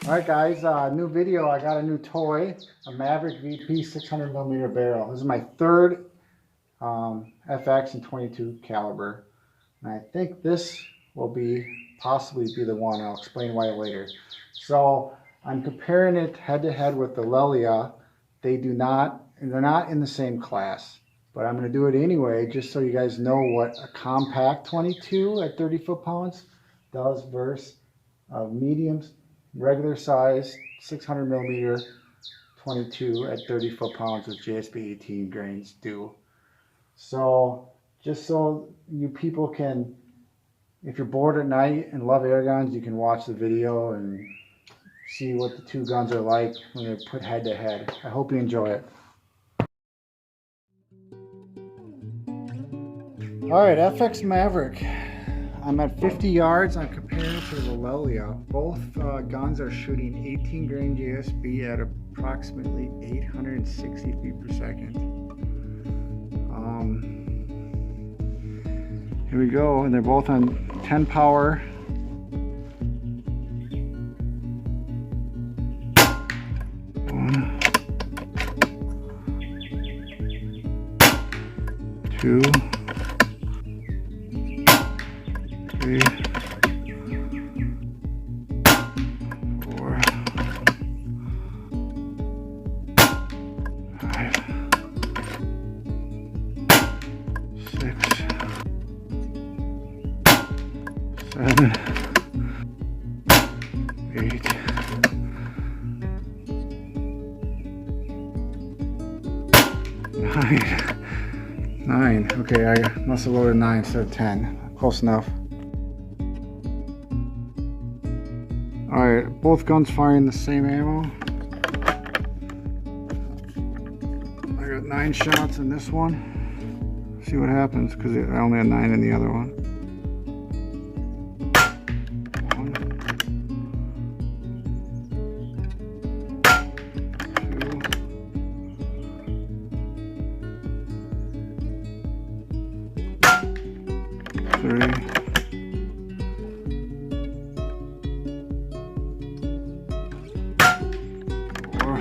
Alright guys, new video. I got a new toy, a Maverick VP 600mm barrel. This is my third FX and 22 caliber. And I think this will possibly be the one. I'll explain why later. So I'm comparing it head to head with the Lelya. They're not in the same class. But I'm going to do it anyway, just so you guys know what a compact 22 at 30 foot-pounds does versus a medium, regular size 600mm 22 at 30 foot-pounds with JSB 18 grains do. So just so you people can, if you're bored at night and love air guns, you can watch the video and see what the two guns are like when they're put head to head. I hope you enjoy it. Alright, FX Maverick. I'm at 50 yards. I'm comparing to the Lelya. Both guns are shooting 18 grain JSB at approximately 860 feet per second. Here we go, and they're both on 10 power. One, two, three, four, five, six, 7, 8, 9. Okay, I must have loaded 9 instead of 10. Close enough. Alright, both guns firing the same ammo. I got 9 shots in this one. See what happens, because I only had 9 in the other one. 1, 2, 3, 4,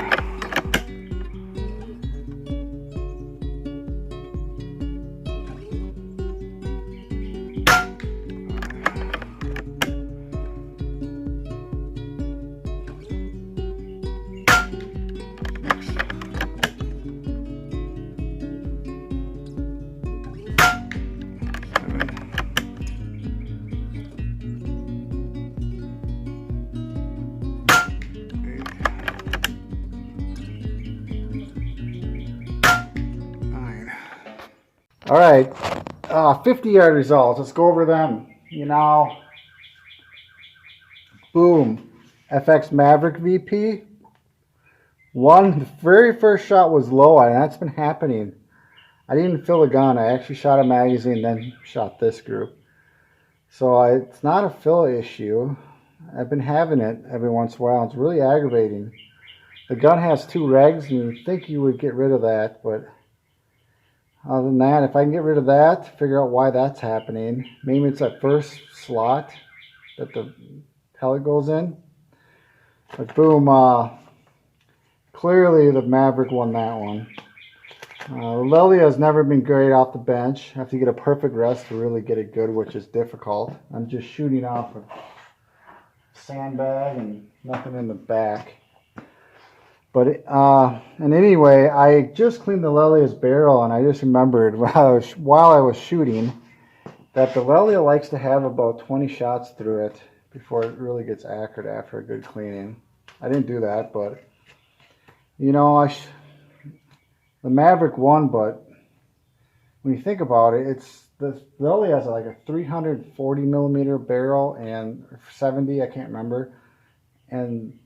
9. All right, 50-yard results. Let's go over them. You know, boom, FX Maverick VP. The very first shot was low, and that's been happening. I didn't even fill the gun. I actually shot a magazine, then shot this group. So it's not a fill issue. I've been having it every once in a while. It's really aggravating. The gun has 2 regs, and you'd think you would get rid of that, but other than that, if I can get rid of that, figure out why that's happening. Maybe it's that first slot that the pellet goes in. But boom, clearly the Maverick won that one. The Lelya has never been great off the bench. I have to get a perfect rest to really get it good, which is difficult. I'm just shooting off a sandbag and nothing in the back. But and anyway, I just cleaned the Lelya's barrel, and I just remembered while I was shooting that the Lelya likes to have about 20 shots through it before it really gets accurate after a good cleaning. I didn't do that, but you know, the Maverick won. But when you think about it, the Lelya has like a 340mm barrel and 70, I can't remember, and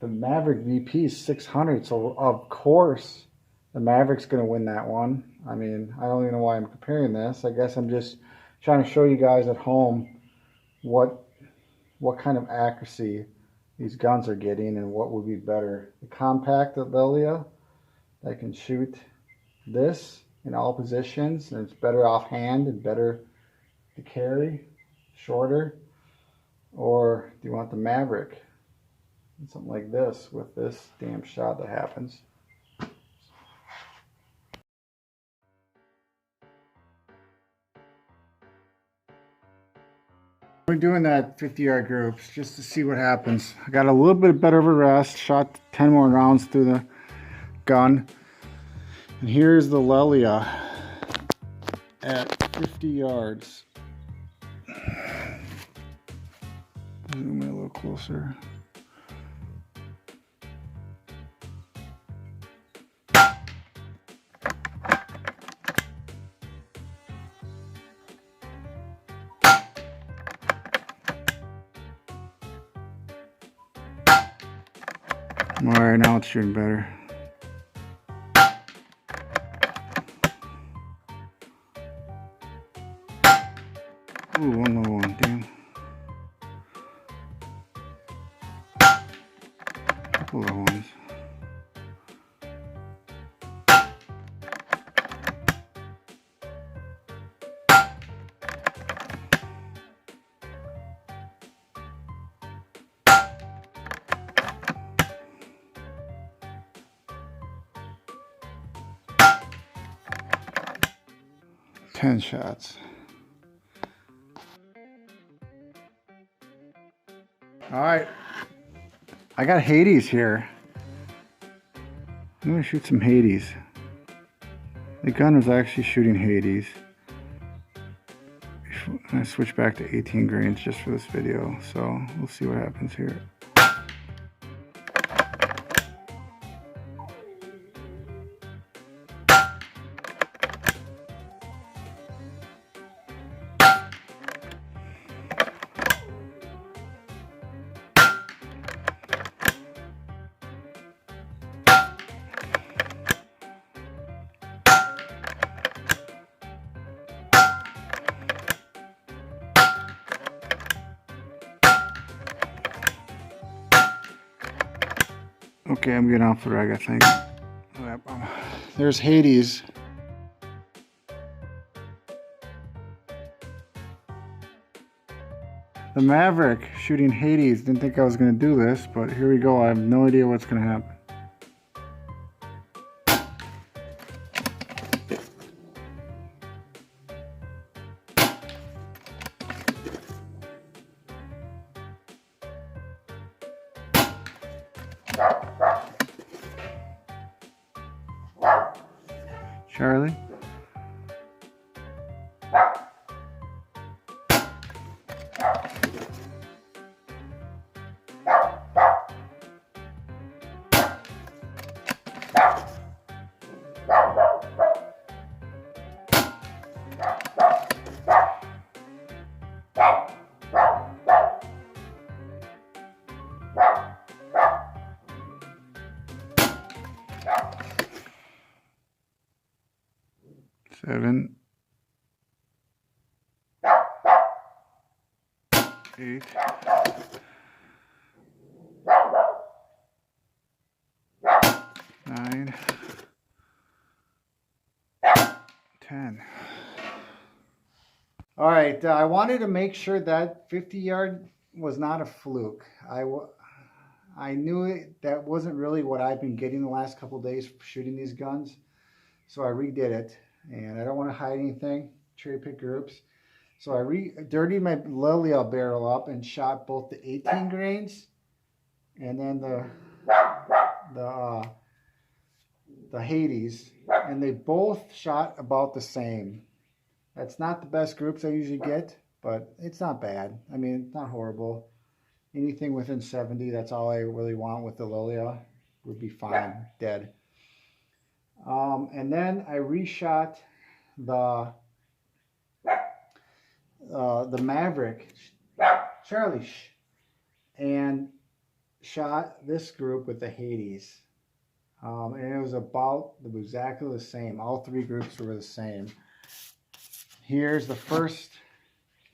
the Maverick VP is 600, so of course the Maverick's going to win that one. I mean, I don't even know why I'm comparing this. I guess I'm just trying to show you guys at home what kind of accuracy these guns are getting and what would be better. The compact Lelya that can shoot this in all positions, and it's better offhand and better to carry, shorter. Or do you want the Maverick? something like this with this damn shot that happens. We're doing that 50-yard groups just to see what happens. I got a little bit better of a rest, shot 10 more rounds through the gun. And here's the Lelya at 50 yards. Zoom in a little closer. Alright, now it's shooting better. Ooh, one low one, damn. Couple low ones. Ten shots. All right, I got Hades here. I'm gonna shoot some Hades. The gun was actually shooting Hades. I switched back to 18 grains just for this video, so we'll see what happens here. Okay, I'm getting off the rag, I think. There's Hades. The Maverick shooting Hades. Didn't think I was going to do this, but here we go. I have no idea what's going to happen. Charlie? Seven, 8, 9, 10. All right, I wanted to make sure that 50-yard was not a fluke. I knew that wasn't really what I've been getting the last couple of days shooting these guns, so I redid it. And I don't want to hide anything, cherry pick groups. So I dirtied my Lelya barrel up and shot both the 18 grains and then the Hades, and they both shot about the same. That's not the best groups I usually get, but it's not bad. I mean, it's not horrible. Anything within 70, that's all I really want with the Lelya, would be fine, dead. And then I reshot the Maverick, Charlie, and shot this group with the Hades. And it was exactly the same. All three groups were the same. Here's the first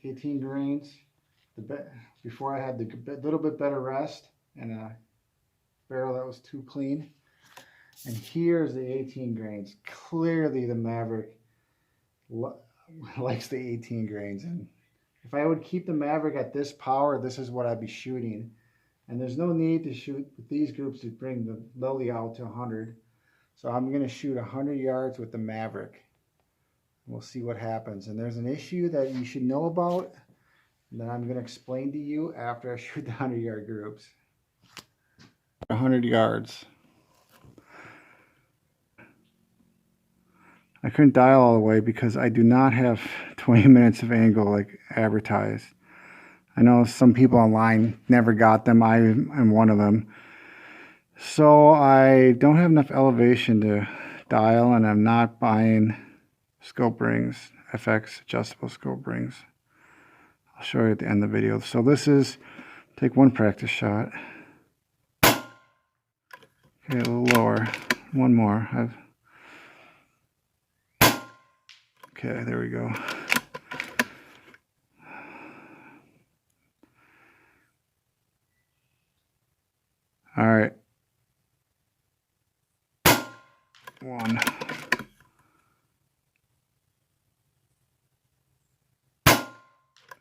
18 grains. Before I had the little bit better rest and a barrel that was too clean. And here's the 18 grains. Clearly the Maverick likes the 18 grains. And if I would keep the Maverick at this power, this is what I'd be shooting And there's no need to shoot with these groups to bring the Lelya out to 100. So I'm going to shoot 100 yards with the Maverick. We'll see what happens. And there's an issue that you should know about that I'm going to explain to you after I shoot the 100-yard groups. 100 yards. I couldn't dial all the way because I do not have 20 minutes of angle like advertised. I know some people online never got them. I am one of them. So I don't have enough elevation to dial, and I'm not buying scope rings, FX adjustable scope rings. I'll show you at the end of the video. So this is, take one practice shot. Okay, a little lower. One more. Okay, there we go. All right. 1.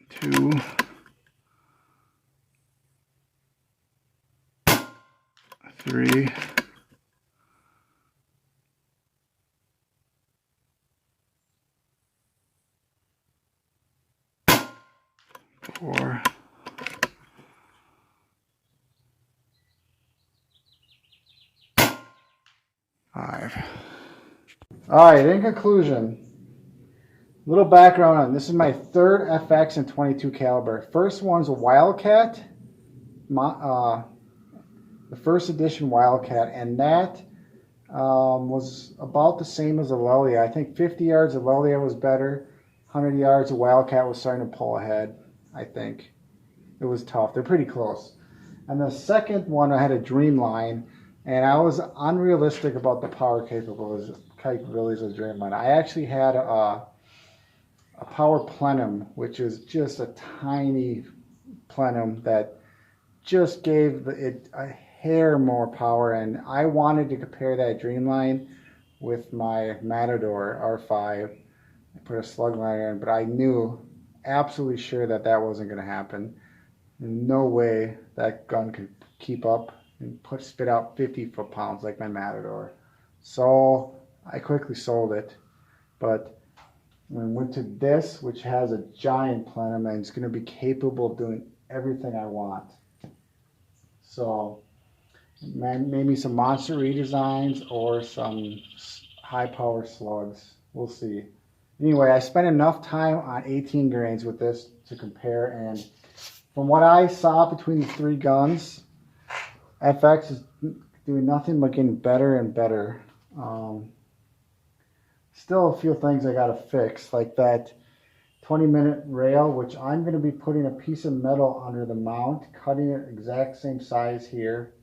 2. 3. 4. 5. All right, in conclusion, little background on this is my third FX and 22 caliber. First one's a Wildcat, the first edition Wildcat, and that was about the same as a Lelya. I think 50 yards of Lelya was better. 100 yards of Wildcat was starting to pull ahead. I think it was tough. They're pretty close. And the second one, I had a Dreamline, and I was unrealistic about the power capabilities of Dreamline. I actually had a power plenum, which is just a tiny plenum that just gave it a hair more power, and I wanted to compare that Dreamline with my Matador R5. I put a slug liner in, but I knew absolutely sure that that wasn't going to happen. No way that gun could keep up and spit out 50 foot-pounds like my Matador. So I quickly sold it, but when I went to this, which has a giant plenum and it's going to be capable of doing everything I want. So maybe some monster redesigns or some high power slugs. We'll see. Anyway, I spent enough time on 18 grains with this to compare, and from what I saw between the three guns, FX is doing nothing but getting better and better. Still a few things I gotta fix, like that 20-minute rail, which I'm gonna be putting a piece of metal under the mount, cutting it exact same size here,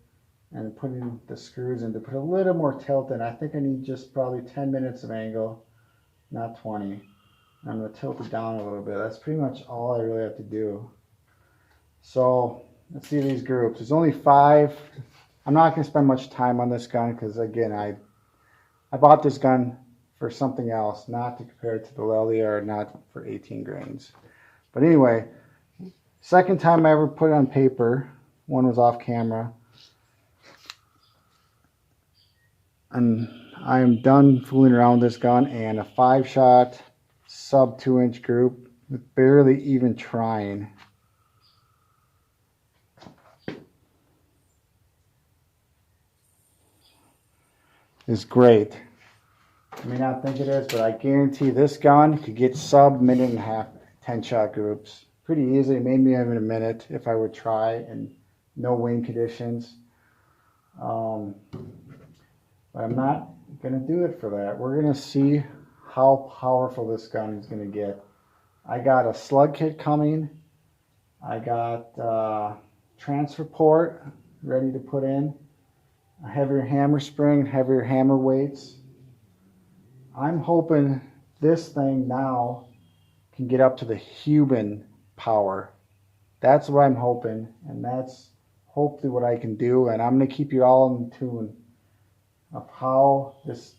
and putting the screws in to put a little more tilt in. I think I need just probably 10 minutes of angle, not 20. I'm gonna tilt it down a little bit. That's pretty much all I really have to do. So let's see these groups. There's only 5. I'm not gonna spend much time on this gun because again, I bought this gun for something else, not to compare it to the Lelya or not for 18 grains. But anyway, second time I ever put it on paper, one was off camera. And I am done fooling around with this gun, and a 5-shot sub 2-inch group with barely even trying. Is great. You may not think it is, but I guarantee this gun could get sub minute and a half 10-shot groups pretty easily. Maybe even a minute if I would try in no wind conditions. But I'm not gonna do it for that. We're gonna see how powerful this gun is gonna get. I got a slug kit coming. I got transfer port ready to put in. A heavier hammer spring, heavier hammer weights. I'm hoping this thing now can get up to the human power. That's what I'm hoping, and that's hopefully what I can do, and I'm going to keep you all in tune of how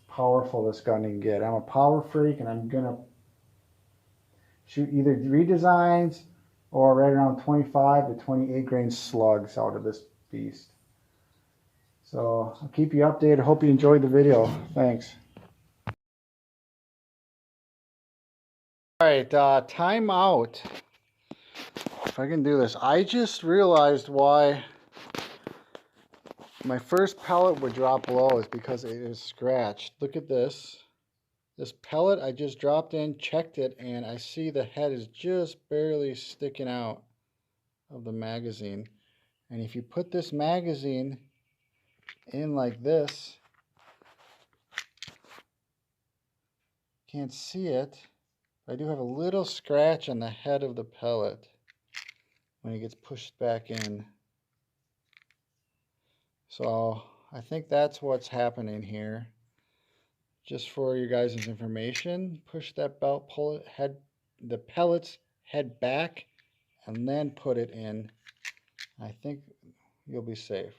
powerful this gun can get. I'm a power freak, and I'm going to shoot either redesigns or right around 25 to 28 grain slugs out of this beast. So I'll keep you updated. Hope you enjoyed the video. Thanks. All right, time out. If I can do this, I just realized why my first pellet would drop low is because it is scratched. Look at this. This pellet I just dropped in, checked it, and I see the head is just barely sticking out of the magazine. And if you put this magazine in like this, can't see it. I do have a little scratch on the head of the pellet when it gets pushed back in. So I think that's what's happening here. Just for your guys' information, push that belt, pull it head, the pellets head back, and then put it in. I think you'll be safe.